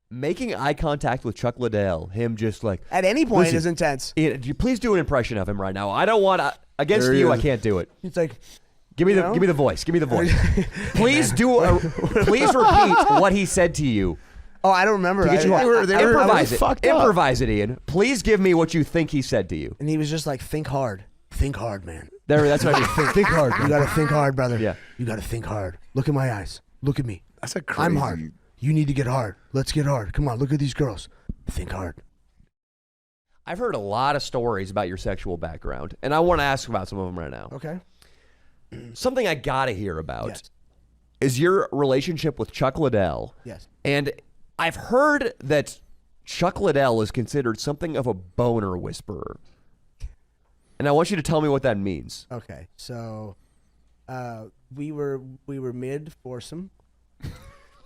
making eye contact with Chuck Liddell, him just like at any point is intense. Please do an impression of him right now. I don't want to, against you. I can't do it. It's like, give me the voice. Give me the voice. Please please repeat what he said to you. Oh, I don't remember. Improvise it, Ian. Please give me what you think he said to you. And he was just like, think hard. Think hard, man. That's what I mean. Think hard. You got to think hard, brother. Yeah. You got to think hard. Look at my eyes. Look at me. That's a crazy. I'm hard. You need to get hard. Let's get hard. Come on, look at these girls. Think hard. I've heard a lot of stories about your sexual background, and I want to ask about some of them right now. Okay. Something I got to hear about is your relationship with Chuck Liddell. Yes. And I've heard that Chuck Liddell is considered something of a boner whisperer. And I want you to tell me what that means. Okay. So we were mid foursome.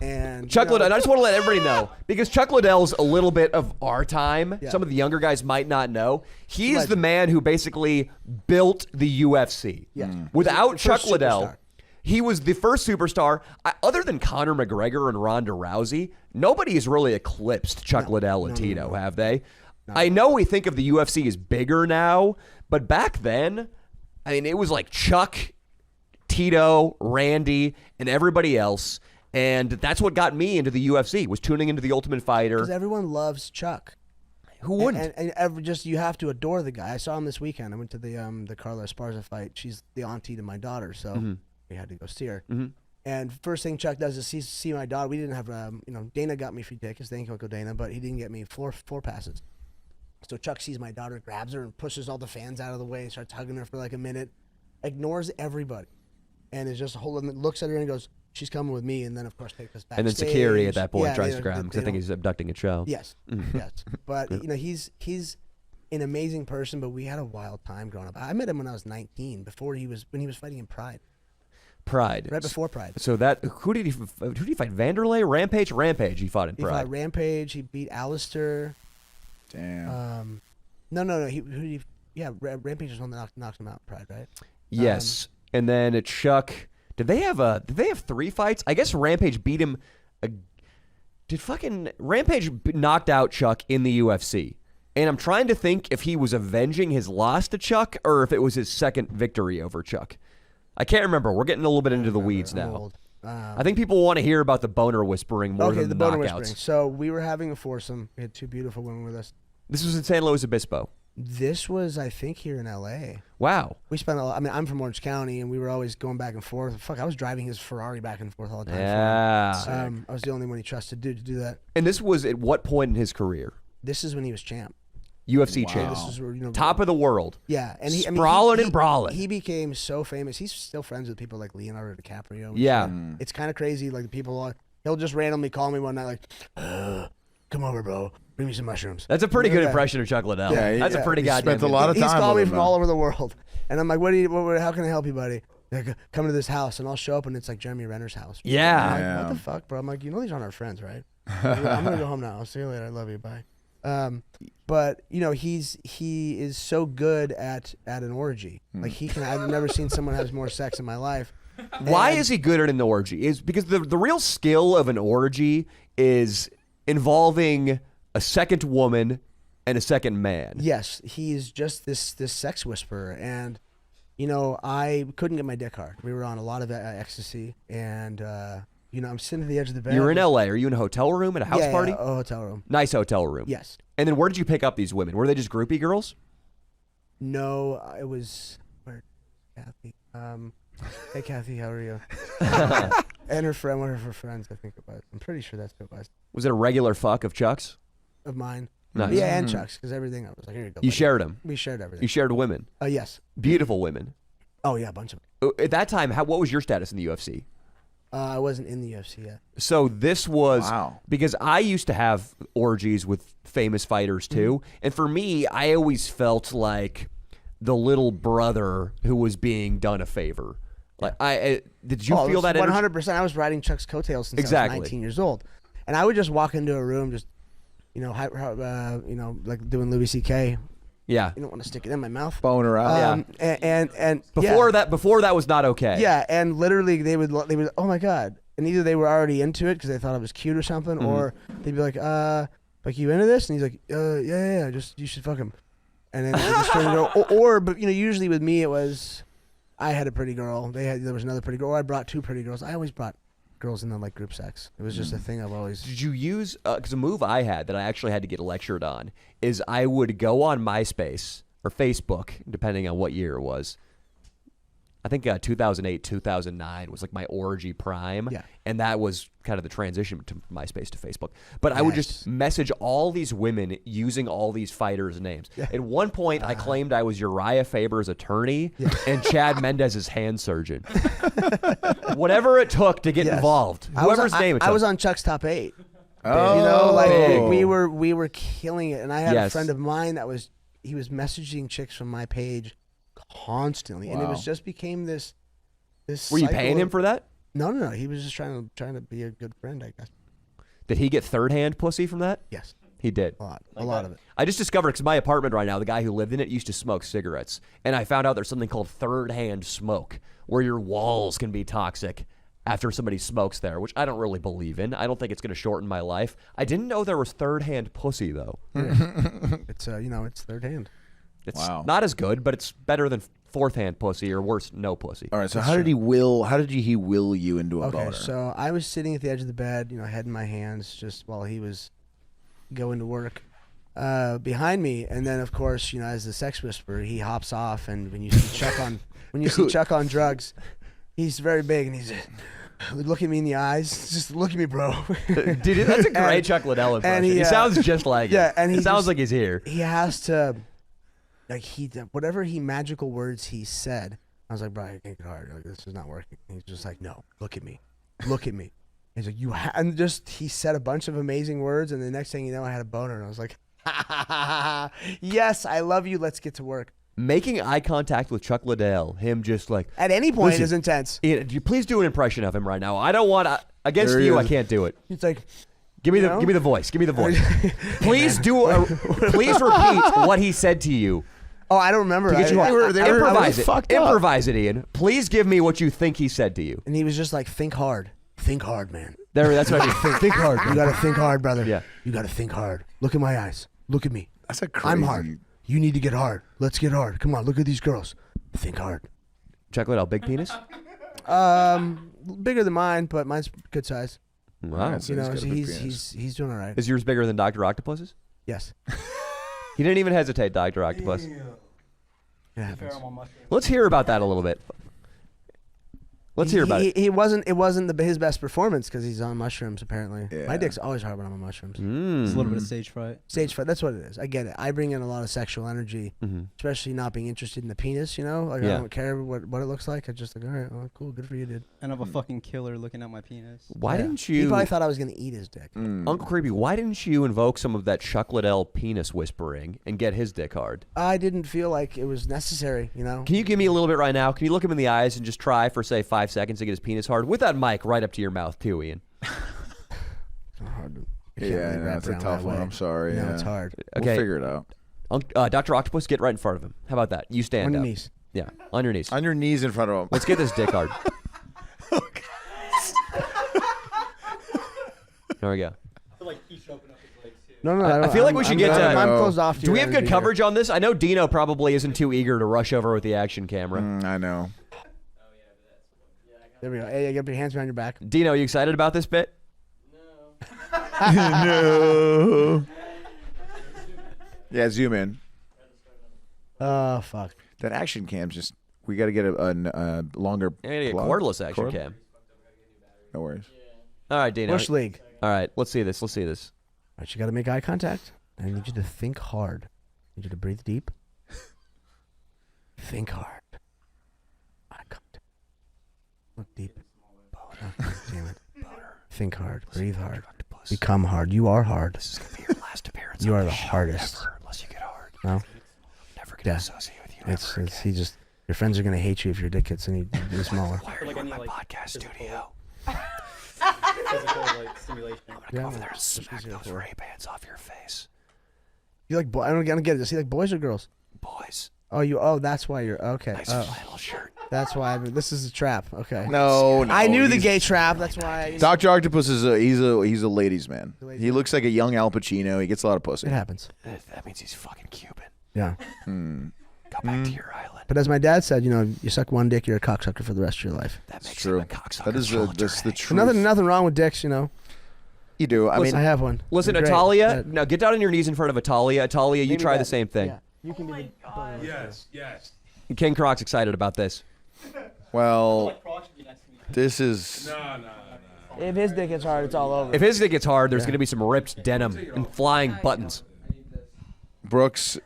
And Chuck Liddell, I just want to let everybody know, because Chuck Liddell's a little bit of our time. Yeah. Some of the younger guys might not know. He's the man who basically built the UFC. Yes. Without Chuck Liddell, he was the first superstar. Other than Conor McGregor and Ronda Rousey, nobody has really eclipsed Chuck Liddell and Tito, have they? No. I know we think of the UFC as bigger now, but back then, I mean, it was like Chuck, Tito, Randy, and everybody else. And that's what got me into the UFC, was tuning into The Ultimate Fighter. Because everyone loves Chuck. Who wouldn't? And you have to adore the guy. I saw him this weekend. I went to the Carla Esparza fight. She's the auntie to my daughter, so we had to go see her. Mm-hmm. And first thing Chuck does is see my daughter. We didn't have, Dana got me free tickets. Thank you, Uncle Dana, but he didn't get me floor passes. So Chuck sees my daughter, grabs her, and pushes all the fans out of the way and starts hugging her for like a minute, ignores everybody, and is just looks at her and goes, "She's coming with me," and then of course takes us backstage. And then security at that point tries to grab him because I think he's abducting a child. Yes, yes. But he's an amazing person. But we had a wild time growing up. I met him when I was 19, when he was fighting in Pride. Pride. Right before Pride. So who did he fight? Vanderlei? Rampage. He fought in Pride. He fought Rampage. He beat Alistair. Damn. No. Rampage was one that knocked him out in Pride, right? Yes. And then at Chuck. Did they have 3 fights? I guess Rampage beat him. Rampage knocked out Chuck in the UFC? And I'm trying to think if he was avenging his loss to Chuck or if it was his second victory over Chuck. I can't remember. We're getting a little bit into the weeds now. I think people want to hear about the boner whispering more than the boner knockouts. Whispering. So we were having a foursome. We had 2 beautiful women with us. This was in San Luis Obispo. This was, I think, here in L.A. Wow. We spent a lot. I mean, I'm from Orange County, and we were always going back and forth. Fuck, I was driving his Ferrari back and forth all the time. Yeah. I was the only one he trusted to do that. And this was at what point in his career? This is when he was champ. UFC champ. This is top of the world. Yeah. And sprawling and brawling. He became so famous. He's still friends with people like Leonardo DiCaprio. Yeah. It's kind of crazy. Like, he'll just randomly call me one night like, come over, bro. Bring me some mushrooms. That's a pretty good impression of Chuck Liddell. Yeah, that's a pretty goddamn. Spent a lot of time. He's called me from all over the world, and I'm like, how can I help you, buddy? Like, come to this house, and I'll show up, and it's like Jeremy Renner's house. Yeah. I'm like, what the fuck, bro? I'm like, these aren't our friends, right? I'm gonna go home now. I'll see you later. I love you. Bye. But he is so good at an orgy. Like I've never seen someone have more sex in my life. Why is he good at an orgy? Is because the real skill of an orgy is involving a second woman and a second man. Yes, he's just this sex whisperer, and I couldn't get my dick hard. We were on a lot of ecstasy, and I'm sitting at the edge of the bed. You're in LA. Are you in a hotel room at a house party? Yeah, a hotel room. Nice hotel room. Yes. And then where did you pick up these women? Were they just groupie girls? No, it was Kathy. Hey Kathy, how are you? And her friend, one of her friends, I think it was. I'm pretty sure that's who it was. Was it a regular fuck of Chuck's? Of mine. Nice. Yeah, and Chuck's, because everything, I was like, here you go. You shared them? We shared everything. You shared women? Yes. Beautiful women? Oh, yeah, a bunch of them. At that time, what was your status in the UFC? I wasn't in the UFC yet. So this was, because I used to have orgies with famous fighters too, and for me, I always felt like the little brother who was being done a favor. Like, did you feel that? 100%. I was riding Chuck's coattails since I was 19 years old, and I would just walk into a room, just like doing Louis C.K. Yeah, you don't want to stick it in my mouth. Boner out. And before that was not okay. Yeah, and literally they would. Oh my God, and either they were already into it because they thought it was cute or something, or they'd be like you into this? And he's like, yeah, just you should fuck him. And then just turn it but usually with me it was, I had a pretty girl, there was another pretty girl, or I brought two pretty girls. I always brought girls in the like group sex. It was just a thing I've always. Did you use? Because a move I had that I actually had to get lectured on is I would go on MySpace or Facebook, depending on what year it was. I think 2008, 2009 was like my orgy prime. Yeah. And that was kind of the transition to MySpace to Facebook. But I would just message all these women using all these fighters' names. Yeah. At one point, I claimed I was Uriah Faber's attorney and Chad Mendez's hand surgeon. Whatever it took to get involved. Whoever's name it took. I was on Chuck's top 8. Oh. We were killing it. And I had a friend of mine he was messaging chicks from my page constantly, and it was just became this. Were you paying him for that? No. He was just trying to be a good friend, I guess. Did he get third-hand pussy from that? Yes, he did. A lot of it. I just discovered because my apartment right now, the guy who lived in it used to smoke cigarettes, and I found out there's something called third-hand smoke, where your walls can be toxic after somebody smokes there, which I don't really believe in. I don't think it's going to shorten my life. I didn't know there was third-hand pussy though. It's it's third hand. It's not as good, but it's better than fourth-hand pussy, or worse, no pussy. All right, so how did he will you into a boner? Okay, so I was sitting at the edge of the bed, head in my hands, just while he was going to work behind me, and then of course, as the sex whisperer, he hops off, and when you see Chuck on drugs, he's very big, and he's look at me in the eyes. Just look at me, bro. Dude, that's a great Chuck Liddell impression. He sounds just like it. Yeah, and it sounds like he's here. He has to. Like whatever magical words he said, I was like, bro, I can't get hard. Like, this is not working. And he's just like, no, look at me. He's like, and he said a bunch of amazing words, and the next thing you know, I had a boner, and I was like, yes, I love you. Let's get to work. Making eye contact with Chuck Liddell, him just like at any point is intense. Ian, please do an impression of him right now. I don't want against you. I can't do it. He's like. Give me the voice. Give me the voice. Please please repeat what he said to you. Oh, I don't remember. Improvise it, Ian. Please give me what you think he said to you. And he was just like, think hard. Think hard, man. That's what I mean. Think hard. You got to think hard, brother. Yeah. You got to think hard. Look at my eyes. Look at me. That's a crazy. I'm hard. You need to get hard. Let's get hard. Come on, look at these girls. Think hard. Chuck Liddell, big penis? Bigger than mine, but mine's good size. Wow. He's doing all right. Is yours bigger than Dr. Octopus's? Yes. He didn't even hesitate, Dr. Octopus. It happens. Let's hear about that a little bit. Let's hear about it. It wasn't his best performance because he's on mushrooms, apparently. Yeah. My dick's always hard when I'm on mushrooms. It's a little bit of stage fright. Stage fright, that's what it is. I get it. I bring in a lot of sexual energy, especially not being interested in the penis, I don't care what it looks like. I just like, all right, well, cool, good for you, dude. And I'm a fucking killer looking at my penis. Why didn't you... He probably thought I was going to eat his dick. Uncle Creepy, why didn't you invoke some of that Chuck Liddell penis whispering and get his dick hard? I didn't feel like it was necessary, Can you give me a little bit right now? Can you look him in the eyes and just try for, say, 5 seconds to get his penis hard? With that mic right up to your mouth, too, Ian. Yeah, that's a tough one. I'm sorry. No, it's hard. Okay. We'll figure it out. Dr. Octopus, get right in front of him. How about that? You stand on your up. knees. Yeah, on your knees. On your knees in front of him. Let's get this dick hard. There we go. I feel like he should open up his legs too. No, I feel like we should get to... I'm closed off to Do we your have good energy coverage on this? I know Dino probably isn't too eager to rush over with the action camera. I know. There we go. Hey, get your hands behind your back. Dino, you excited about this bit? No. Yeah, zoom in. Oh, fuck. That action cam's just... We got to get a longer... I need a cordless action Cord? cam. No worries. All right, Dino. Bush League. All right, let's see this. All right, you got to make eye contact. I need you to think hard. I need you to breathe deep. Think hard. Eye contact. Look deep. Damn it. Think hard. Breathe hard. Become hard. You are hard. This is going to be your last appearance. You are the hardest. Never, unless you get hard. No? I'm never going to associate with you ever again. Your friends are going to hate you if your dick gets any smaller. Why are you in my podcast studio? Physical, stimulation. I'm going to go over there and smack those Ray-Bans off your face. You like I don't get it. Does he like boys or girls? Boys. Oh, that's why you're okay. Nice flannel shirt. That's why this is a trap. Okay. No, I knew the he's- gay trap. That's why. Dr. Octopus is he's a ladies' man. He looks like a young Al Pacino. He gets a lot of pussy. It happens. That means he's fucking Cuban. Yeah. Go back to your island. But as my dad said, you suck one dick, you're a cocksucker for the rest of your life. That makes True. him a cocksucker. That is that's the truth. Nothing wrong with dicks, You do. I mean, I have one. Listen, They're great. Natalia. Now get down on your knees in front of Natalia. Natalia, you try the same thing. Yeah. You can be the. Yes. King Croc's excited about this. well, this is. No. If his dick gets hard, it's all over. If his dick gets hard, there's going to be some ripped denim and flying buttons. Brooks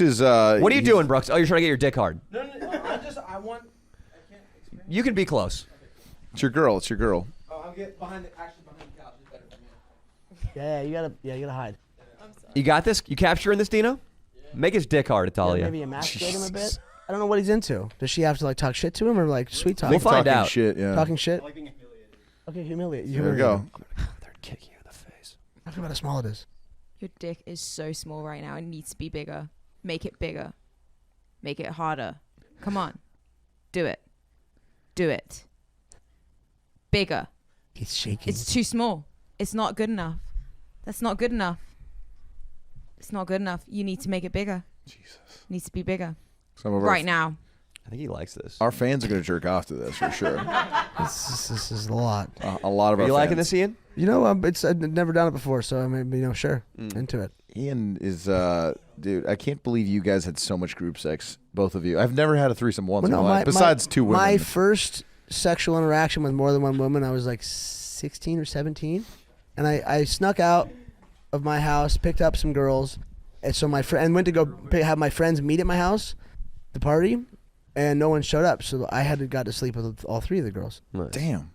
is. What are you doing, Brooks? Oh, you're trying to get your dick hard. No. I want. You can be close. It's your girl. It's your girl. Oh, I'll get behind the couch. It's better for me. Yeah, you gotta hide. You got this? You capturing this, Dino? Make his dick hard, Natalia. Maybe emasculate him a bit. I don't know what he's into. Does she have to like talk shit to him or like sweet talk? We'll find Talking out. Shit, yeah. Talking shit. I like being humiliated. Okay, humiliate. There we go. They're kicking you in the face. Talk about how small it is. Your dick is so small right now. It needs to be bigger. Make it bigger. Make it harder. Come on. Do it. Do it. Bigger. He's shaking. It's too small. It's not good enough. That's not good enough. It's not good enough. You need to make it bigger. Jesus. Needs to be bigger. Some of Right now. I think he likes this. Our fans are gonna jerk off to this for sure. This is a lot. A lot of Are our you liking fans. this, Ian? I've never done it before, so I mean, sure, into it. Ian is dude. I can't believe you guys had so much group sex, both of you. I've never had a threesome once in my life, besides two women. My first sexual interaction with more than one woman, I was like 16 or 17, and I snuck out of my house, picked up some girls, and so my friend went to go have my friends meet at my house, the party, and no one showed up, so I got to sleep with all three of the girls. Nice. Damn.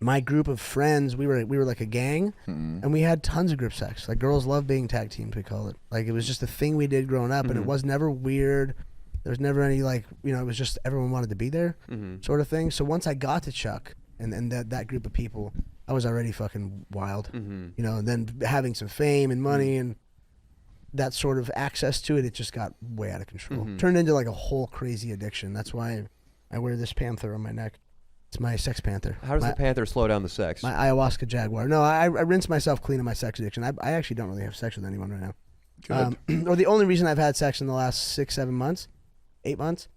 My group of friends, we were like a gang, and we had tons of group sex. Like girls love being tag teams, we call it. Like it was just a thing we did growing up, and it was never weird. There was never any like it was just everyone wanted to be there, sort of thing. So once I got to Chuck and that group of people, I was already fucking wild. And then having some fame and money and that sort of access to it, it just got way out of control. Turned into like a whole crazy addiction. That's why I wear this panther on my neck. It's my sex panther. How does the panther slow down the sex? My ayahuasca jaguar. No, I rinse myself clean of my sex addiction. I actually don't really have sex with anyone right now. Or the only reason I've had sex in the last 6-7 months, 8 months,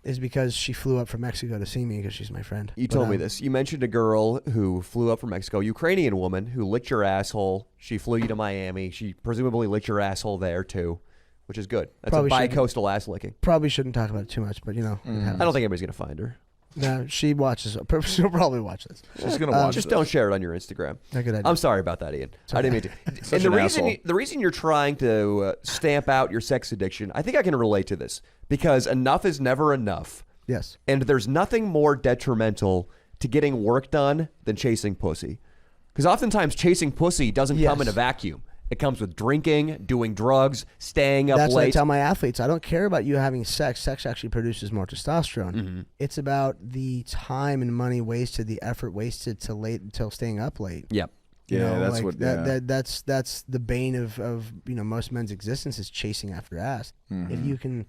is because she flew up from Mexico to see me because she's my friend. You told me this. You mentioned a girl who flew up from Mexico, Ukrainian woman who licked your asshole. She flew you to Miami. She presumably licked your asshole there too, which is good. That's Probably a bi-coastal ass licking. Probably shouldn't talk about it too much, but it happens. I don't think anybody's gonna find her. No, she watches. She'll probably watch this. She's gonna watch. Just this. don't share it on your Instagram. Not a good idea. I'm sorry about that, Ian. I didn't mean to. Such And an asshole. the reason you're trying to stamp out your sex addiction, I think I can relate to this because enough is never enough. Yes. And there's nothing more detrimental to getting work done than chasing pussy. Because oftentimes chasing pussy doesn't come in a vacuum. It comes with drinking, doing drugs, staying up That's what I late. tell my athletes. I don't care about you having sex. Sex actually produces more testosterone. It's about the time and money wasted, the effort wasted till staying up late. Yep. You Yeah, know, that's like what. that's the bane of most men's existence is chasing after ass. If you can,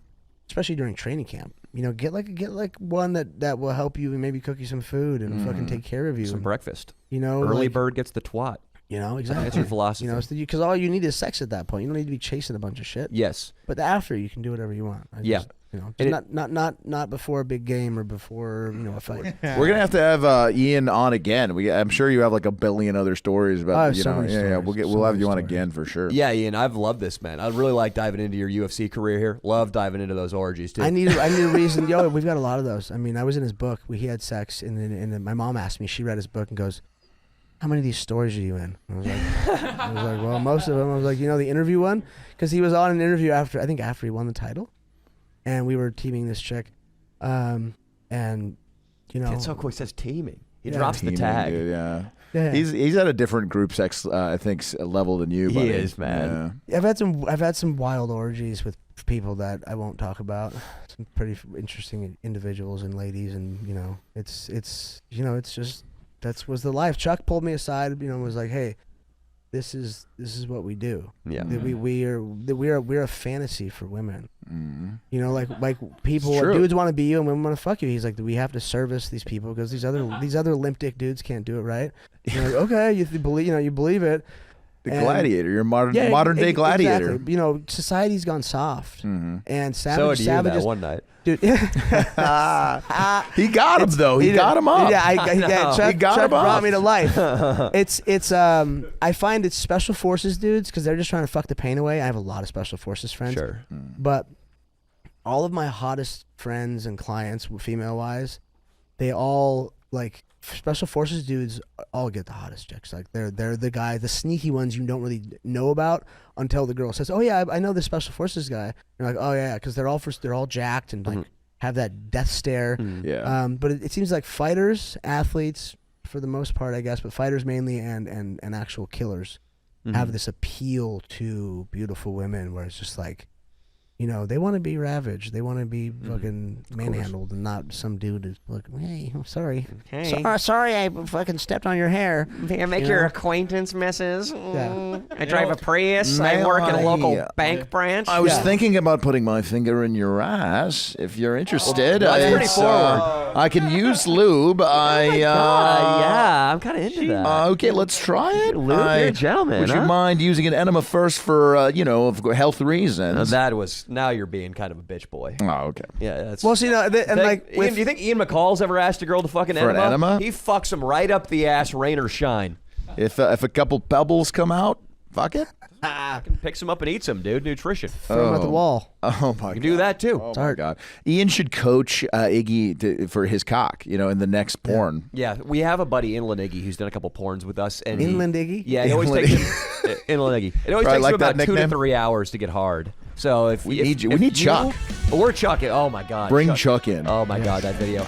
especially during training camp, get like one that will help you and maybe cook you some food and fucking take care of you. Some breakfast. Early Early bird gets the twat. Exactly. That's your philosophy. Because all you need is sex at that point. You don't need to be chasing a bunch of shit. Yes. But after, you can do whatever you want. Not before a big game or before a fight. We're gonna have to have Ian on again. I'm sure you have like a billion other stories about. I have so many Yeah. stories. We'll have many you on stories. again for sure. Yeah, Ian, I've loved this, man. I really like diving into your UFC career here. Love diving into those orgies, too. I need a reason. Yo, we've got a lot of those. I mean, I was in his book. He had sex, and then my mom asked me. She read his book and goes, "How many of these stories are you in?" I was like, well, most of them. I was like, the interview one, because he was on an interview after he won the title, and we were teaming this chick, and It's so cool. He says teaming. He Yeah. drops the Teaming, tag. dude, yeah. Yeah. He's at a different group sex, I think, level than you. He buddy. is, man. Yeah. I've had some wild orgies with people that I won't talk about. Some pretty interesting individuals and ladies, and it's just was the life. Chuck pulled me aside, and was like, "Hey, this is what we do. Yeah. That we're a fantasy for women. You know, like people, It's true. dudes want to be you and women want to fuck you. He's like, we have to service these people because these other limp dick dudes can't do it, right? You're like, okay, you believe it. The And- gladiator. You're a modern day gladiator. Exactly. You know, society's gone soft, and So did you that savages. one night. Dude, He got him though. He got him up. Yeah, Chuck, He got Chuck him up. brought me to life. I find it's special forces dudes because they're just trying to fuck the pain away. I have a lot of special forces friends. Sure. But all of my hottest friends and clients, female wise, they all like special forces dudes. All get the hottest chicks. Like they're the guy, the sneaky ones you don't really know about until the girl says, "Oh yeah, I know the special forces guy." You're like, "Oh yeah," because they're all jacked and like have that death stare. Yeah. But it seems like fighters, athletes, for the most part, I guess, but fighters mainly and actual killers have this appeal to beautiful women where it's just like, you know, they want to be ravaged. They want to be fucking manhandled and not some dude who's like, hey, I'm sorry. Hey. Sorry I fucking stepped on your hair. May I make You your know? acquaintance, Mrs.? Yeah. I drive a Prius. I may work at a local I- bank branch. I was Yeah. thinking about putting my finger in your ass. If you're interested, That's pretty it's, forward. I can use lube. Yeah, I'm kind of into that. Okay, let's try it. Lube, you're a gentleman, Would you huh? mind using an enema first for of health reasons? Now you're being kind of a bitch boy. Oh, okay. Yeah, that's. Well, see, and like, Ian, do you think Ian McCall's ever asked a girl to fucking For an enema? He fucks him right up the ass, rain or shine. If a couple pebbles come out, fuck it. Fucking picks him up and eats him, dude. Nutrition. throw him at the wall. Oh my You god. can do that too. Oh my god. Ian should coach Iggy for his cock. In the next porn. Yeah, we have a buddy, Inland Iggy, who's done a couple porns with us. And Inland Iggy? Yeah, it always Inland takes him. Inland Iggy. It always Right, takes like him about that 2 to nickname? 3 hours to get hard. So if We need you. We need Chuck. We're Chuck. Oh my god. Bring Chuck in. Oh my god, that video.